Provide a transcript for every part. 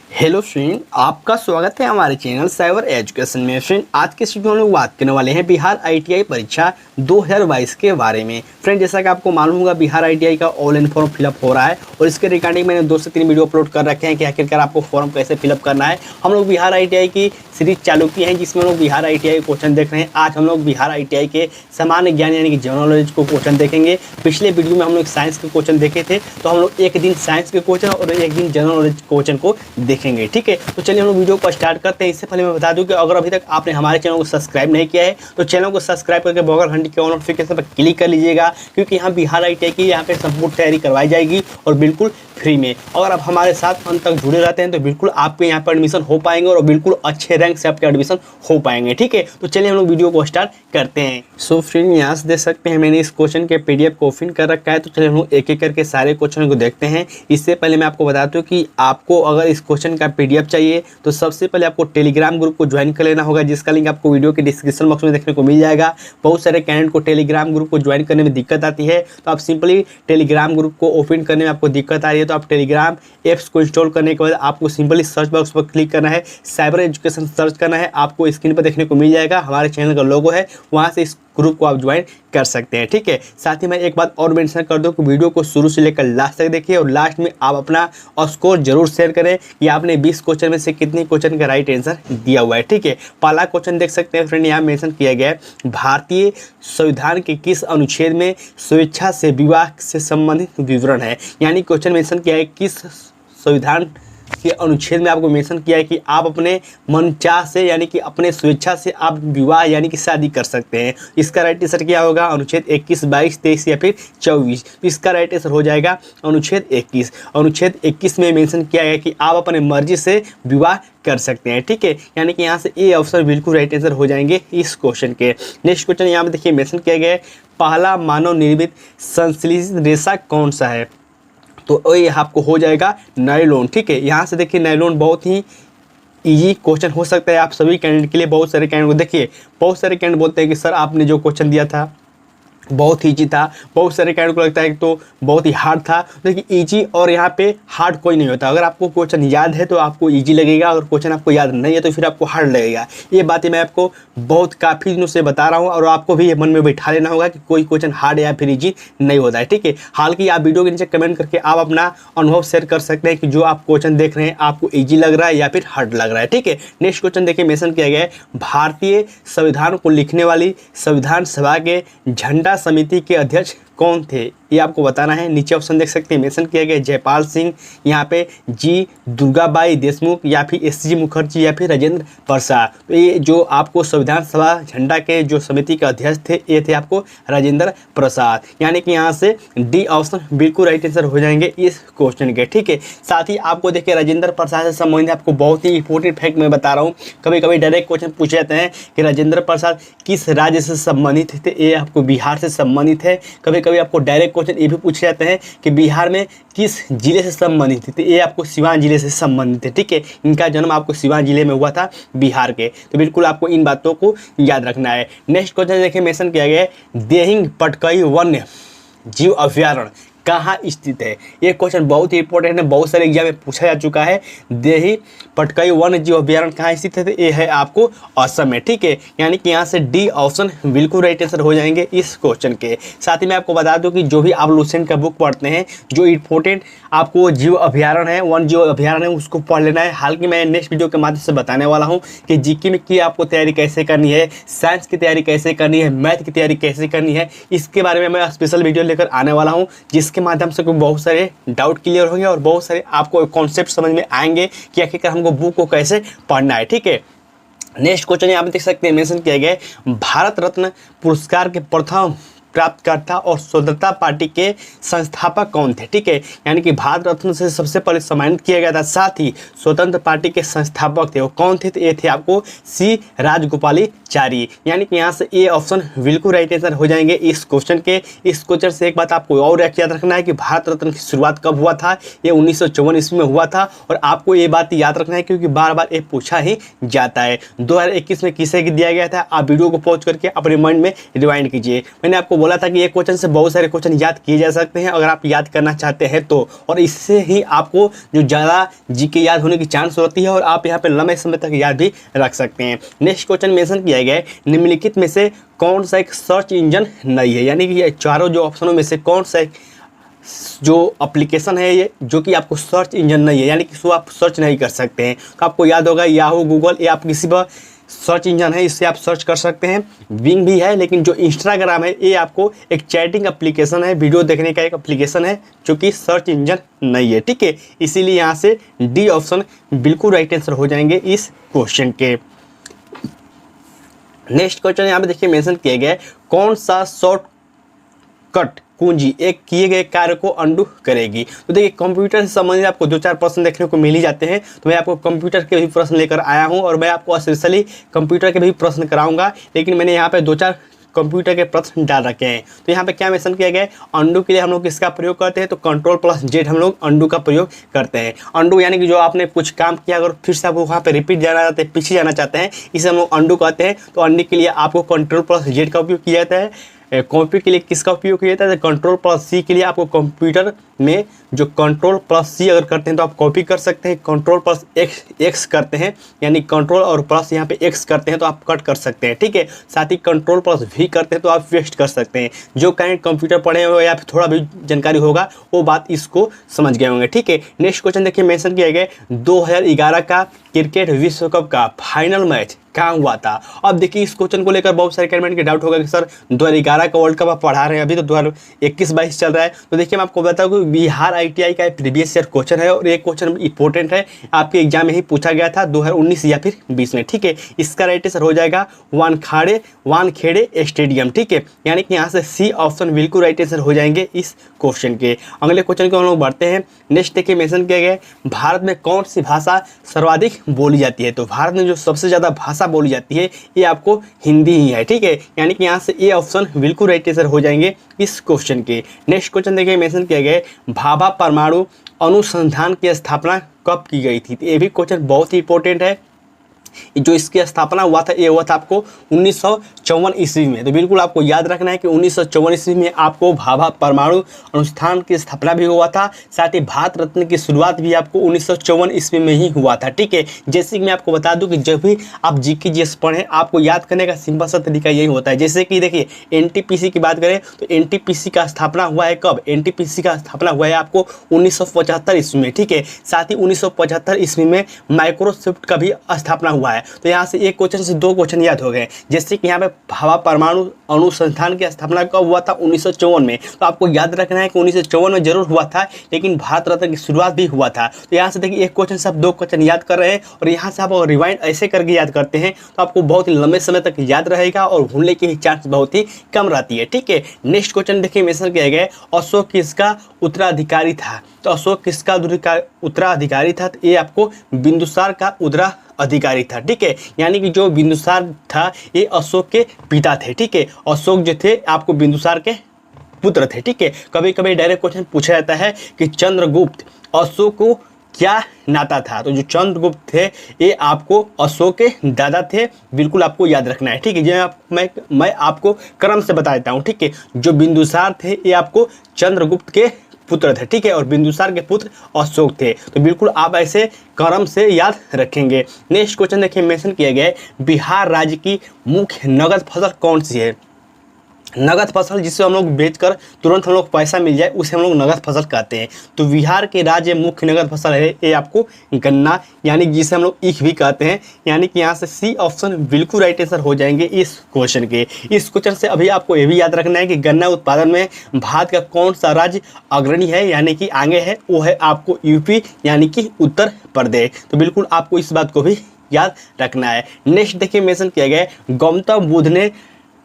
Hello friend, आपका स्वागत है हमारे चैनल साइबर एजुकेशन में। फ्रेंड, आज के वीडियो में हम लोग बात करने वाले हैं बिहार आईटीआई परीक्षा 2022 के बारे में। फ्रेंड, जैसा कि आपको मालूम होगा, बिहार आईटीआई का ऑनलाइन फॉर्म फिलअप हो रहा है और इसके रिगार्डिंग मैंने 2 से 3 वीडियो अपलोड कर रखे हैं कि आखिरकार आपको फॉर्म कैसे फिलअप करना है। हम लोग बिहार आईटीआई की सीरीज चालू की है जिसमें हम लोग बिहार आईटीआई क्वेश्चन देख रहे हैं। आज हम लोग बिहार आईटीआई के सामान्य ज्ञान यानी कि जनरल नॉलेज को क्वेश्चन देखेंगे। पिछले वीडियो में हम लोग साइंस के क्वेश्चन देखे थे, तो हम लोग एक दिन साइंस के क्वेश्चन और एक दिन जनरल नॉलेज क्वेश्चन को देखेंगे। ठीक है, तो चलिए हम लोग वीडियो को स्टार्ट करते हैं। इससे पहले मैं बता दूं कि अगर अभी तक आपने हमारे चैनल को सब्सक्राइब नहीं किया है तो चैनल को सब्सक्राइब करके बगल घंटी के ऑल नोटिफिकेशन पर क्लिक कर लीजिएगा, क्योंकि यहाँ बिहार आईटीआई की यहाँ पे संपूर्ण तैयारी करवाई जाएगी और बिल्कुल फ्री में। अगर आप हमारे साथ अंत तक जुड़े रहते हैं तो बिल्कुल आपके यहाँ पर एडमिशन हो पाएंगे और बिल्कुल अच्छे रैंक से आपके एडमिशन हो पाएंगे। ठीक है, तो चलिए हम लोग वीडियो को स्टार्ट करते हैं। सो फ्रेंड, यहाँ से देख सकते हैं मैंने इस क्वेश्चन के पीडीएफ को ओपन कर रखा है। तो चलिए हम लोग एक एक करके सारे क्वेश्चन को देखते हैं। इससे पहले मैं आपको बताता हूँ कि आपको अगर इस क्वेश्चन का पीडीएफ चाहिए तो सबसे पहले आपको टेलीग्राम ग्रुप को ज्वाइन कर लेना होगा, जिसका लिंक आपको वीडियो के डिस्क्रिप्शन बॉक्स में देखने को मिल जाएगा। बहुत सारे कैंडिडेट को टेलीग्राम ग्रुप को ज्वाइन करने में दिक्कत आती है, तो आप सिंपली टेलीग्राम ग्रुप को ओपन करने में आपको दिक्कत आ रही है तो आप टेलीग्राम ऐप्स को इंस्टॉल करने के बाद आपको सिंपली सर्च बॉक्स पर क्लिक करना है, साइबर एजुकेशन सर्च करना है। आपको स्क्रीन पर देखने को मिल जाएगा, हमारे चैनल का लोगो है, वहाँ से इस ग्रुप को आप ज्वाइन कर सकते हैं। ठीक है, साथ ही मैं एक बात और मेंशन कर दूं कि वीडियो को शुरू से लेकर लास्ट तक देखिए और लास्ट में आप अपना स्कोर जरूर शेयर करें कि आपने 20 क्वेश्चन में से कितने क्वेश्चन का राइट आंसर दिया हुआ है। ठीक है, पहला क्वेश्चन देख सकते हैं फ्रेंड, यहाँ मेंशन किया गया है, भारतीय संविधान के किस अनुच्छेद में स्वेच्छा से विवाह से संबंधित विवरण है। यानी क्वेश्चन मेंशन किया है किस संविधान के अनुच्छेद में आपको मेंशन किया है कि आप अपने मनचाह से यानी कि अपने स्वेच्छा से आप विवाह यानी कि शादी कर सकते हैं। इसका राइट आंसर क्या होगा? अनुच्छेद 21, 22, 23 या फिर 24। तो इसका राइट आंसर हो जाएगा अनुच्छेद 21। अनुच्छेद 21 में मेंशन किया है कि आप अपने मर्जी से विवाह कर सकते हैं। ठीक है, यानी कि यहाँ से ए ऑप्शन बिल्कुल राइट आंसर हो जाएंगे इस क्वेश्चन के। नेक्स्ट क्वेश्चन यहाँ पे देखिए मेंशन किया गया है, पहला मानव निर्मित संश्लेषित रेशा कौन सा है? तो ये आपको हो जाएगा नायलॉन। ठीक है, यहाँ से देखिए नायलॉन बहुत ही इजी क्वेश्चन हो सकता है आप सभी कैंडिडेट के लिए। बहुत सारे कैंडिडेट को देखिए, बहुत सारे कैंडिडेट बोलते हैं कि सर आपने जो क्वेश्चन दिया था बहुत ही ईजी था। बहुत सारे कैंडिडेट को लगता है कि तो बहुत ही हार्ड था। देखिए ईजी और यहाँ पे हार्ड कोई नहीं होता। अगर आपको क्वेश्चन याद है तो आपको ईजी लगेगा, अगर क्वेश्चन आपको याद नहीं है तो फिर आपको हार्ड लगेगा। ये बातें मैं आपको बहुत काफ़ी दिनों से बता रहा हूँ और आपको भी ये मन में बैठा लेना होगा कि कोई क्वेश्चन हार्ड या फिर ईजी नहीं होता है। ठीक है, हालांकि आप वीडियो के नीचे कमेंट करके आप अपना अनुभव शेयर कर सकते हैं कि जो आप क्वेश्चन देख रहे हैं आपको ईजी लग रहा है या फिर हार्ड लग रहा है। ठीक है, नेक्स्ट क्वेश्चन देखिए मेंशन किया गया है, भारतीय संविधान को लिखने वाली संविधान सभा के झंडा समिति के अध्यक्ष कौन थे? ये आपको बताना है। नीचे ऑप्शन देख सकते हैं मेंशन किया गया जयपाल सिंह, यहाँ पे जी दुर्गाबाई देशमुख या फिर एस.जी. मुखर्जी या फिर राजेंद्र प्रसाद। तो ये जो आपको संविधान सभा झंडा के जो समिति के अध्यक्ष थे ये थे आपको राजेंद्र प्रसाद। यानी कि यहाँ से डी ऑप्शन बिल्कुल राइट आंसर हो जाएंगे इस क्वेश्चन के। ठीक है, साथ ही आपको देखिए राजेंद्र प्रसाद से संबंधित आपको बहुत ही इंपॉर्टेंट फैक्ट मैं बता रहा हूँ। कभी कभी डायरेक्ट क्वेश्चन पूछे जाते हैं कि राजेंद्र प्रसाद किस राज्य से संबंधित थे? ये आपको बिहार से संबंधित है। कभी कभी आपको डायरेक्ट क्वेश्चन ये भी पूछे जाते हैं कि बिहार में किस जिले से संबंधित थे? ये आपको सिवान जिले से संबंधित है। ठीक है, इनका जन्म आपको सिवान जिले में हुआ था बिहार के। तो बिल्कुल आपको इन बातों को याद रखना है। नेक्स्ट क्वेश्चन देखिए मेंशन किया गया है, देहिंग पटकई वन्य जीव अभ्यारण्य कहाँ स्थित है? ये क्वेश्चन बहुत ही इंपॉर्टेंट है, बहुत सारे एग्जाम में पूछा जा चुका है। देही पटकई वन्य जीव अभ्यारण्य कहाँ स्थित है? तो ये है आपको असम में। ठीक है, यानी कि यहाँ से डी ऑप्शन बिल्कुल राइट आंसर हो जाएंगे इस क्वेश्चन के। साथ ही मैं आपको बता दूं कि जो भी आप लुसेंट का बुक पढ़ते हैं, जो इंपॉर्टेंट आपको जीव अभ्यारण्य है, वन जीव अभ्यारण्य है, उसको पढ़ लेना है। हालांकि मैं नेक्स्ट वीडियो के माध्यम से बताने वाला हूँ कि जीके में की आपको तैयारी कैसे करनी है, साइंस की तैयारी कैसे करनी है, मैथ की तैयारी कैसे करनी है, इसके बारे में मैं स्पेशल वीडियो लेकर आने वाला हूँ, जिसके माध्यम से बहुत सारे डाउट क्लियर होंगे और बहुत सारे आपको कॉन्सेप्ट समझ में आएंगे कि आखिरकार हमको बुक को कैसे पढ़ना है। ठीक है, नेक्स्ट क्वेश्चन यहाँ पे देख सकते हैं मेंशन किया गया है, भारत रत्न पुरस्कार के प्रथम प्राप्तकर्ता और स्वतंत्रता पार्टी के संस्थापक कौन थे? ठीक है, यानी कि भारत रत्न से सबसे पहले सम्मानित किया गया था, साथ ही स्वतंत्र पार्टी के संस्थापक थे वो कौन थे? तो ये थे आपको सी राजगोपालाचारी। यानी कि यहाँ से ए ऑप्शन बिल्कुल राइट आंसर हो जाएंगे इस क्वेश्चन के। इस क्वेश्चन से एक बात आपको और याद रखना है कि भारत रत्न की शुरुआत कब हुआ था? ये 1954 ईस्वी में हुआ था और आपको ये बात याद रखना है क्योंकि बार बार ये पूछा ही जाता है। 2021 में किसे दिया गया था? आप वीडियो को पॉज करके अपने माइंड में रिवाइंड कीजिए। मैंने आपको बोला था कि एक क्वेश्चन से बहुत सारे क्वेश्चन याद किए जा सकते हैं अगर आप याद करना चाहते हैं तो, और इससे ही आपको जो ज़्यादा जीके याद होने की चांस होती है और आप यहाँ पे लंबे समय तक याद भी रख सकते हैं। नेक्स्ट क्वेश्चन मेंशन किया गया है, निम्नलिखित में से कौन सा एक सर्च इंजन नहीं है, यानी कि ये चारों जो ऑप्शनों में से कौन सा एक जो एप्लीकेशन है ये जो कि आपको सर्च इंजन नहीं है, यानी कि इसको आप सर्च नहीं कर सकते हैं। तो आपको याद होगा याहू, गूगल, या आप किसी पर सर्च इंजन है, इससे आप सर्च कर सकते हैं। बिंग भी है, लेकिन जो इंस्टाग्राम है ये आपको एक चैटिंग एप्लीकेशन है, वीडियो देखने का एक एप्लीकेशन है जो कि सर्च इंजन नहीं है। ठीक है, इसीलिए यहाँ से डी ऑप्शन बिल्कुल राइट आंसर हो जाएंगे इस क्वेश्चन के। नेक्स्ट क्वेश्चन यहाँ पे देखिए मेंशन किया गया है, कौन सा शॉर्टकट कुंजी एक किए गए कार्य को अंडू करेगी। तो देखिए कंप्यूटर से संबंधित आपको 2-4 प्रश्न देखने को मिल ही जाते हैं, तो मैं आपको कंप्यूटर के भी प्रश्न लेकर आया हूं और मैं आपको स्पेशली कंप्यूटर के भी प्रश्न कराऊंगा, लेकिन मैंने यहाँ पे 2-4 कंप्यूटर के प्रश्न डाल रखे हैं। तो यहाँ पे क्या मेंशन किया गया है, अंडू के लिए हम लोग किसका प्रयोग करते हैं, तो Ctrl+Z हम लोग अंडू का प्रयोग करते हैं। अंडू यानी कि जो आपने कुछ काम किया अगर फिर से आप वहाँ पे रिपीट जाना चाहते हैं, पीछे जाना चाहते हैं, इसे हम लोग अंडू कहते हैं। तो अंडू के लिए आपको Ctrl+Z का उपयोग किया जाता है। कॉपी के लिए किसका उपयोग किया जाता है, Ctrl+C के लिए आपको कंप्यूटर में जो Ctrl+C अगर करते हैं तो आप कॉपी कर सकते हैं, Ctrl+X करते हैं यानी कंट्रोल और प्लस यहाँ पे X करते हैं तो आप कट कर सकते हैं। ठीक है, साथ ही Ctrl+V करते हैं तो आप पेस्ट कर सकते हैं। जो काइंड कंप्यूटर पढ़े हो या फिर थोड़ा भी जानकारी होगा वो बात इसको समझ गए होंगे। ठीक है, नेक्स्ट क्वेश्चन देखिए मेंशन किया गया 2011 का क्रिकेट विश्व कप का फाइनल मैच कहाँ हुआ था। अब देखिए इस क्वेश्चन को लेकर बहुत सारे कैंडिडेट के डाउट होगा कि सर 2011 का वर्ल्ड कप आप पढ़ा रहे हैं, अभी तो 2021-22 चल रहा है। तो देखिए मैं आपको बताऊँ कि बिहार ITI का प्रीवियस ईयर क्वेश्चन है और ये क्वेश्चन इंपॉर्टेंट है, आपके एग्जाम में ही पूछा गया था 2019 या फिर 20 में। ठीक है, इसका राइट आंसर हो जाएगा वानखेड़े स्टेडियम। ठीक है, यानी कि यहाँ से सी ऑप्शन बिल्कुल राइट आंसर हो जाएंगे इस क्वेश्चन के। अगले क्वेश्चन को हम लोग बढ़ते हैं। नेक्स्ट देखिए मेंशन किया गया भारत में कौन सी भाषा सर्वाधिक बोली जाती है। तो भारत में जो सबसे ज़्यादा भाषा बोली जाती है ये आपको हिंदी ही है। ठीक है, यानी कि यहाँ से ए ऑप्शन बिल्कुल राइट आंसर हो जाएंगे इस क्वेश्चन के। नेक्स्ट क्वेश्चन देखिए मेंशन किया गया भाभा परमाणु अनुसंधान की स्थापना कब की गई थी। तो ये भी क्वेश्चन बहुत ही इंपॉर्टेंट है। जो इसकी स्थापना हुआ था ये हुआ था आपको 1954 ईस्वी में। तो बिल्कुल आपको याद रखना है कि 1954 ईस्वी में आपको भाभा परमाणु अनुष्ठान की स्थापना भी हुआ था, साथ ही भारत रत्न की शुरुआत भी आपको 1954 ईस्वी में ही हुआ था। ठीक है, जैसे कि मैं आपको बता दूं कि जब भी आप जीके जीएस पढ़ें आपको याद करने का सिंपल सा तरीका यही होता है। जैसे कि देखिए एनटीपीसी की बात करें तो एनटीपीसी का स्थापना हुआ है कब, एनटीपीसी का स्थापना हुआ है आपको 1975 ईस्वी में। ठीक है, साथ ही 1975 ईस्वी में माइक्रोसॉफ्ट का भी स्थापना हुआ है। तो यहाँ से एक क्वेश्चन से 2 क्वेश्चन याद हो गए। जैसे कि यहाँ पे भाभा परमाणु अनुसंधान की स्थापना कब हुआ था, 1954 में। तो आपको याद रखना है कि 1954 में जरूर हुआ था, लेकिन भारत रत्न की शुरुआत भी हुआ था। तो यहाँ से देखिए एक क्वेश्चन से आप 2 क्वेश्चन याद कर रहे हैं और यहाँ से आप रिवाइंड ऐसे करके याद करते हैं तो आपको बहुत ही लंबे समय तक याद रहेगा और भूलने की चांस बहुत ही कम रहती है। ठीक है, नेक्स्ट क्वेश्चन देखिए मेंशन किया गया अशोक किसका उत्तराधिकारी था। तो अशोक किसका उत्तराधिकारी था, तो ये आपको बिंदुसार का उत्तराधिकारी था। ठीक है, यानी कि जो बिंदुसार था ये अशोक के पिता थे। ठीक है, अशोक जो थे आपको बिंदुसार के पुत्र थे। ठीक है, कभी कभी डायरेक्ट क्वेश्चन पूछा जाता है कि चंद्रगुप्त अशोक को क्या नाता था। तो जो चंद्रगुप्त थे ये आपको अशोक के दादा थे, बिल्कुल आपको याद रखना है। ठीक है, मैं आपको क्रम से बता देता हूँ। ठीक है, जो बिंदुसार थे ये आपको चंद्रगुप्त के पुत्र थे। ठीक है, और बिंदुसार के पुत्र अशोक थे। तो बिल्कुल आप ऐसे क्रम से याद रखेंगे। नेक्स्ट क्वेश्चन देखिए मेंशन किया गया है बिहार राज्य की मुख्य नगद फसल कौन सी है। नगद फसल जिसे हम लोग बेचकर तुरंत हम लोग पैसा मिल जाए उसे हम लोग नगद फसल कहते हैं। तो बिहार के राज्य मुख्य नगद फसल है ये आपको गन्ना, यानी जिसे हम लोग ईख भी कहते हैं। यानी कि यहाँ से सी ऑप्शन बिल्कुल राइट आंसर हो जाएंगे इस क्वेश्चन के। इस क्वेश्चन से अभी आपको ये भी याद रखना है कि गन्ना उत्पादन में भारत का कौन सा राज्य अग्रणी है, यानी कि आगे है, वो है आपको यूपी यानी कि उत्तर प्रदेश। तो बिल्कुल आपको इस बात को भी याद रखना है। नेक्स्ट देखिए मेंशन किया गया है गौतम बुद्ध ने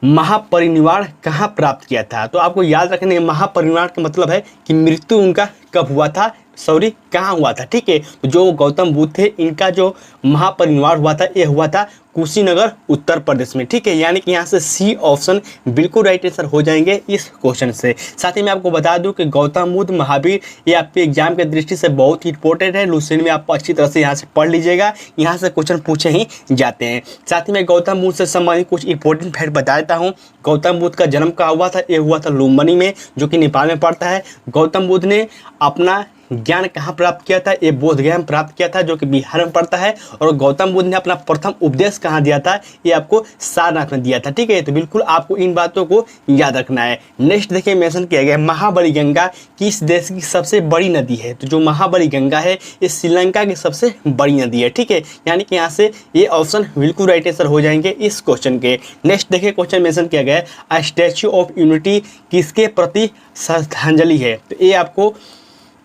महापरिनिर्वाण कहाँ प्राप्त किया था। तो आपको याद रखना है महापरिनिर्वाण का मतलब है कि मृत्यु उनका कब हुआ था, सॉरी कहाँ हुआ था, ठीक है। तो जो गौतम बुद्ध थे इनका जो महापरिनिर्वाण हुआ था ये हुआ था कुशीनगर उत्तर प्रदेश में, ठीक है। यानी कि यहाँ से सी ऑप्शन बिल्कुल राइट आंसर हो जाएंगे इस क्वेश्चन से। साथ ही मैं आपको बता दूं कि गौतम बुद्ध महावीर ये आपके एग्जाम के दृष्टि से बहुत ही इंपॉर्टेंट है। लुसेंट में आप अच्छी तरह से यहाँ से पढ़ लीजिएगा, यहाँ से क्वेश्चन पूछे ही जाते हैं। साथ ही मैं गौतम बुद्ध से संबंधित कुछ इंपॉर्टेंट फैक्ट बता देता हूँ। गौतम बुद्ध का जन्म कहाँ हुआ था, ये हुआ था लुम्बिनी में, जो कि नेपाल में पड़ता है। गौतम बुद्ध ने अपना ज्ञान कहाँ प्राप्त किया था, ये बोध गया में प्राप्त किया था, जो कि बिहार में पड़ता है। और गौतम बुद्ध ने अपना प्रथम उपदेश कहाँ दिया था, ये आपको सारनाथ में दिया था, ठीक है। तो बिल्कुल आपको इन बातों को याद रखना है। नेक्स्ट देखिए मेंशन किया गया है महाबली गंगा किस देश की सबसे बड़ी नदी है। तो जो महाबली गंगा है ये श्रीलंका की सबसे बड़ी नदी है, ठीक है। यानी कि यहाँ से ये ऑप्शन बिल्कुल राइट आंसर हो जाएंगे इस क्वेश्चन के। नेक्स्ट देखिए क्वेश्चन मेंशन किया गया है स्टैच्यू ऑफ यूनिटी किसके प्रति श्रद्धांजलि है। तो ये आपको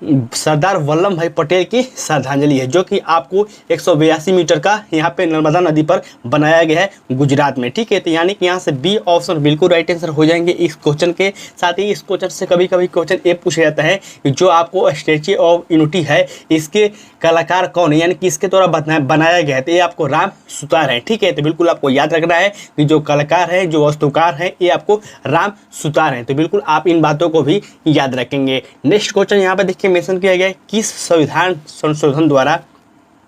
सरदार वल्लभ भाई पटेल की श्रद्धांजलि है, जो कि आपको 182 मीटर का यहाँ पे नर्मदा नदी पर बनाया गया है गुजरात में, ठीक है। तो यानी कि यहाँ से बी ऑप्शन बिल्कुल राइट आंसर हो जाएंगे इस क्वेश्चन के। साथ ही इस क्वेश्चन से कभी कभी क्वेश्चन ये पूछा जाता है कि जो आपको स्टैच्यू ऑफ यूनिटी है इसके कलाकार कौन है, यानी कि इसके द्वारा बनाया गया है। तो ये आपको राम सुतार है, ठीक है। तो बिल्कुल आपको याद रखना है कि जो कलाकार है, जो वास्तुकार है, ये आपको राम सुतार है। तो बिल्कुल आप इन बातों को भी याद रखेंगे। नेक्स्ट क्वेश्चन यहाँ पर देखिए मेंशन किया गया है किस संविधान संशोधन द्वारा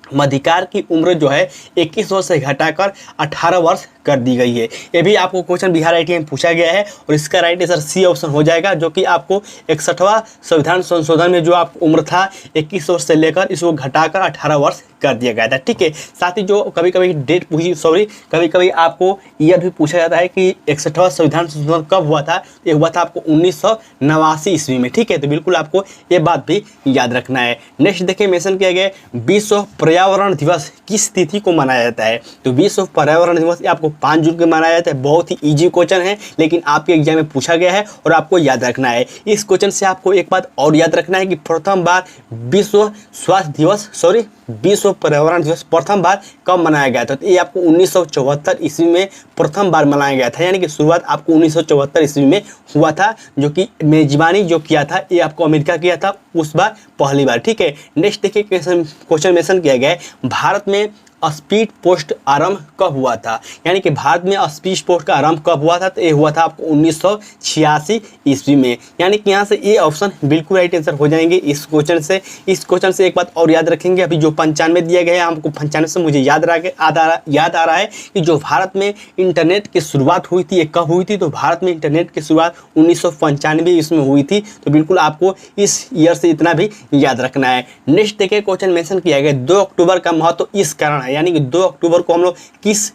मध्यकाल की उम्र जो है 21 वर्ष से घटाकर 18 वर्ष कर दी गई है। ये भी आपको क्वेश्चन बिहार आईटीआई में पूछा गया है और इसका राइट आंसर सी ऑप्शन हो जाएगा, जो कि आपको 61वां संविधान संशोधन में जो आप उम्र था 21 वर्ष से लेकर इसको घटाकर 18 वर्ष कर दिया गया था, ठीक है। साथ ही जो कभी कभी डेट पूछी कभी कभी आपको ईयर भी पूछा जाता है कि 61वां संविधान संशोधन कब हुआ था। ये हुआ था आपको 1989 ईस्वी में, ठीक है। तो बिल्कुल आपको ये बात भी याद रखना है। नेक्स्ट देखिए मेंशन किया गया विश्व पर्यावरण दिवस किस तिथि को मनाया जाता है। तो विश्व पर्यावरण दिवस आपको 5 जून को मनाया जाता है। बहुत ही इजी क्वेश्चन है, लेकिन आपके एग्जाम में पूछा गया है और आपको याद रखना है। इस क्वेश्चन से आपको एक बात और याद रखना है कि प्रथम बार विश्व स्वास्थ्य दिवस विश्व पर्यावरण दिवस प्रथम बार कब मनाया गया था। तो ये आपको 1974 ईस्वी में प्रथम बार मनाया गया था, यानी कि शुरुआत आपको 1974 ईस्वी में हुआ था, जो कि मेजबानी जो किया था ये आपको अमेरिका किया था उस बार पहली बार, ठीक है। नेक्स्ट देखिए क्वेश्चन मेंशन किया गया है भारत में स्पीड पोस्ट आरंभ कब हुआ था। यानी कि भारत में स्पीड पोस्ट का आरंभ कब हुआ था। तो ये हुआ था आपको 1986 ईस्वी में। यानी कि यहाँ से ये ऑप्शन बिल्कुल राइट आंसर हो जाएंगे इस क्वेश्चन से। इस क्वेश्चन से एक बात और याद रखेंगे, अभी जो 95 दिया गया है हमको 95 से मुझे याद आ रहा है कि जो भारत में इंटरनेट की शुरुआत हुई थी ये कब हुई थी। तो भारत में इंटरनेट की शुरुआत 1995 ईस्वी में हुई थी। तो बिल्कुल आपको इस ईयर से इतना भी याद रखना है। नेक्स्ट देखिए क्वेश्चन मेंशन किया गया 2 अक्टूबर का महत्व इस कारण, यानी कि 2 अक्टूबर को हम लोग किस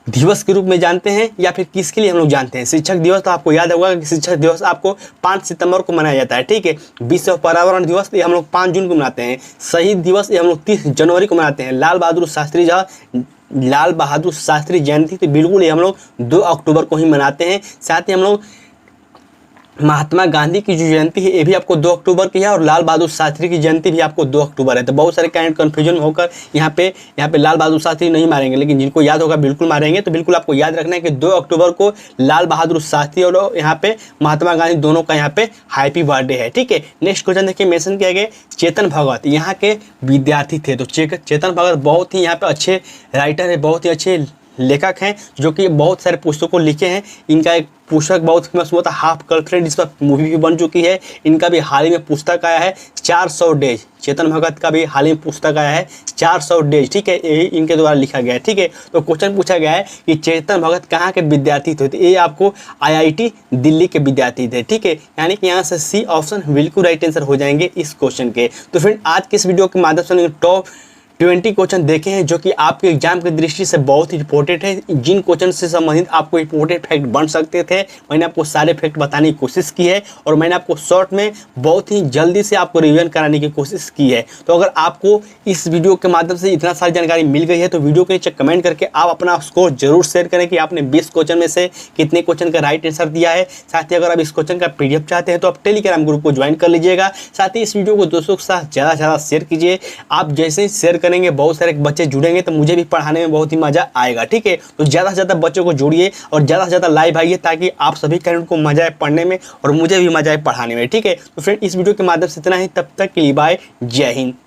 दिवस के रूप में जानते हैं या फिर किसके लिए हम लोग जानते हैं। शिक्षक दिवस तो आपको याद होगा कि शिक्षक दिवस आपको 5 सितंबर को मनाया जाता है, ठीक है। विश्व पर्यावरण दिवस ये हम लोग 5 जून को मनाते हैं। शहीद दिवस ये हम लोग 30 जनवरी को मनाते हैं। लाल बहादुर शास्त्री जयंती तो बिल्कुल ये हम लोग 2 अक्टूबर को ही मनाते हैं। साथ ही हम लोग महात्मा गांधी की जो जयंती है ये भी आपको 2 अक्टूबर की है और लाल बहादुर शास्त्री की जयंती भी आपको 2 अक्टूबर है। तो बहुत सारे कैंडिडेट कन्फ्यूजन होकर यहाँ पे लाल बहादुर शास्त्री नहीं मारेंगे, लेकिन जिनको याद होगा बिल्कुल मारेंगे। तो बिल्कुल आपको याद रखना है कि 2 अक्टूबर को लाल बहादुर शास्त्री और यहाँ पे महात्मा गांधी दोनों का यहाँ पे हैप्पी बर्थडे है, ठीक है। नेक्स्ट क्वेश्चन देखिए मेंशन किया गया चेतन भगत यहाँ के विद्यार्थी थे। तो चेतन भगत बहुत ही यहाँ पे अच्छे राइटर है, बहुत ही अच्छे लेखक हैं, जो कि बहुत सारे पुस्तकों लिखे हैं। इनका एक पुस्तक बहुत फेमस हुआ था हाफ गर्लफ्रेंड, जिस पर मूवी भी बन चुकी है। इनका भी हाल ही में पुस्तक आया है 400 डेज। चेतन भगत का भी हाल ही में पुस्तक आया है 400 डेज, ठीक है। यही इनके द्वारा लिखा गया है, ठीक है। तो क्वेश्चन पूछा गया है कि चेतन भगत कहाँ के विद्यार्थी थे। तो ये आपको IIT दिल्ली के विद्यार्थी थे, ठीक है। यानी कि यहाँ से सी ऑप्शन बिल्कुल राइट आंसर हो जाएंगे इस क्वेश्चन के। तो फ्रेंड आज के इस वीडियो के माध्यम से टॉप 20 क्वेश्चन देखे हैं, जो कि आपके एग्जाम की दृष्टि से बहुत ही इंपॉर्टेंट है। जिन क्वेश्चन से संबंधित आपको इंपॉर्टेंट फैक्ट बन सकते थे, मैंने आपको सारे फैक्ट बताने की कोशिश की है और मैंने आपको शॉर्ट में बहुत ही जल्दी से आपको रिवीजन कराने की कोशिश की है। तो अगर आपको इस वीडियो के माध्यम से इतना सारी जानकारी मिल गई है तो वीडियो के नीचे कमेंट करके आप अपना स्कोर जरूर शेयर करें कि आपने 20 क्वेश्चन में से कितने क्वेश्चन का राइट आंसर दिया है। साथ ही अगर आप इस क्वेश्चन का PDF चाहते हैं तो आप टेलीग्राम ग्रुप को ज्वाइन कर लीजिएगा। साथ ही इस वीडियो को दोस्तों के साथ ज़्यादा से ज़्यादा शेयर कीजिए। आप जैसे ही शेयर करेंगे, बहुत सारे बच्चे जुड़ेंगे तो मुझे भी पढ़ाने में बहुत ही मजा आएगा। ठीक है, तो ज़्यादा से ज़्यादा बच्चों को जोड़िए और ज़्यादा से ज़्यादा लाइव आइए ताकि आप सभी कैंडिडेट को मजा आए पढ़ने में और मुझे भी मजा आए पढ़ाने में। ठीक है, तो फ्रेंड इस वीडियो के माध्यम से इतना ही, तब तक के लिए बाय, जय हिंद।